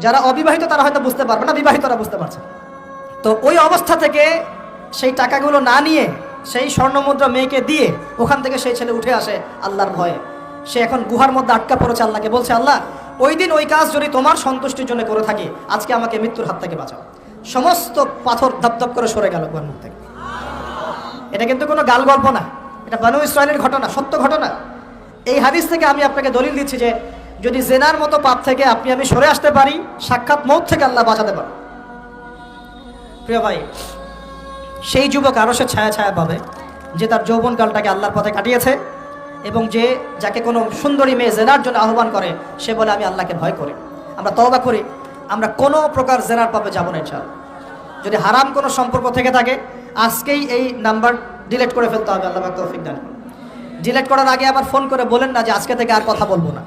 যারা অবিবাহিত তারা হয়তো বুঝতে পারবে না, বিবাহিতরা বুঝতে পারছে। তো ওই অবস্থা থেকে সেই টাকাগুলো না নিয়ে সেই স্বর্ণমুদ্রা মেয়েকে দিয়ে ওখান থেকে সেই ছেলে উঠে আসে আল্লাহর ভয়ে। সে এখন গুহার মধ্যে আটকা পড়েছে, আল্লাহকে বলছে, আল্লাহ ওই দিন ওই কাজ যদি তোমার সন্তুষ্টির জন্য করে থাকি, আজকে আমাকে মৃত্যুর হাত থেকে বাঁচাও। সমস্ত পাথর ধপধপ করে সরে গেল গুহার মুখ থেকে। এটা কিন্তু কোনো গাল গল্প না, এটা বানু ইসরায়েলের ঘটনা, সত্য ঘটনা। এই হাদিস থেকে আমি আপনাকে দলিল দিচ্ছি যে যদি জেনার মতো পাপ থেকে আমি সরে আসতে পারি, সাক্ষাৎ মৌত থেকে আল্লাহ বাঁচাতে পারে। প্রিয় ভাই, সেই যুবক আরো সে ছায়া ছায়া পাবে যে তার যৌবনকালটাকে আল্লাহর পথে কাটিয়েছে, এবং যে যাকে কোনো সুন্দরী মেয়ে জেনার জন্য আহ্বান করে সে বলে আমি আল্লাহকে ভয় করি। আমরা তওবা করি, আমরা কোনো প্রকার জেনার পাপে যাব না ইনশাআল্লাহ। যদি হারাম কোনো সম্পর্ক থেকে থাকে আজকেই এই নাম্বার ডিলিট করে ফেলতে হবে, আল্লাহ পাক তৌফিক দান করুন। ডিলিট করার আগে আবার ফোন করে বলেন না যে আজকে থেকে আর কথা বলবো না,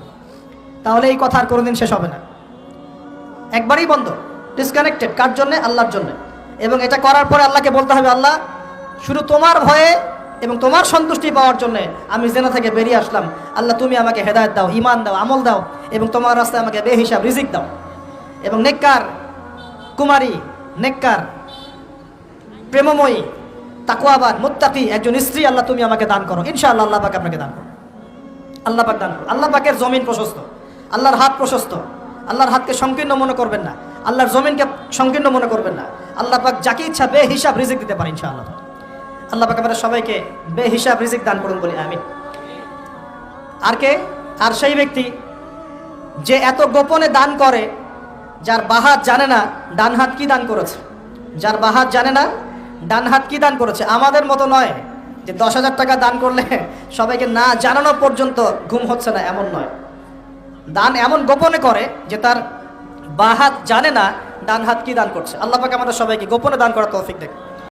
তাহলে এই কথা আর কোনোদিন শেষ হবে না। একবারই বন্ধ, ডিসকানেক্টেড। কার জন্যে? আল্লাহর জন্য। এবং এটা করার পরে আল্লাহকে বলতে হবে, আল্লাহ শুধু তোমার ভয়ে এবং তোমার সন্তুষ্টি পাওয়ার জন্য আমি জেনা থেকে বেরিয়ে আসলাম। আল্লাহ তুমি আমাকে হেদায়েত দাও, ঈমান দাও, আমল দাও, এবং তোমার রাস্তায় আমাকে বেহিসাব রিজিক দাও। এবং নেককার কুমারী, নেককার প্রেমময়ী, তাকওয়াবান, মুত্তাকি একজন স্ত্রী আল্লাহ তুমি আমাকে দান করো। ইনশাআল্লাহ আল্লাহ পাক আপনাকে দান করো। আল্লাহ পাক দান করো। আল্লাহ পাকের জমিন প্রশস্ত, আল্লাহর হাত প্রশস্ত। আল্লাহর হাতকে সংকীর্ণ মনে করবেন না, আল্লাহর জমিনকে সংকীর্ণ মনে করবেন না। আল্লাহ পাক যাকে ইচ্ছা বেহিসাব রিজিক দিতে পারে ইনশাআল্লাহ। আল্লাহ পাক আমাদের সবাইকে বেহিসাব রিজিক দান করুন বলি আমিন। আর কে? আর সেই ব্যক্তি যে এত গোপনে দান করে, যার বাহাত জানে না ডান হাত কি দান করেছে। যার বাহাত জানে না ডান হাত কি দান করেছে। আমাদের মতো নয় যে 10,000 টাকা দান করলে সবাইকে না জানানো পর্যন্ত ঘুম হচ্ছে না, এমন নয়। দান এমন গোপনে করে যে তার বাহাত জানে না ডান হাত কি দান করছে। আল্লাহ পাক আমাদের সবাইকে গোপনে দান করার তৌফিক দেন।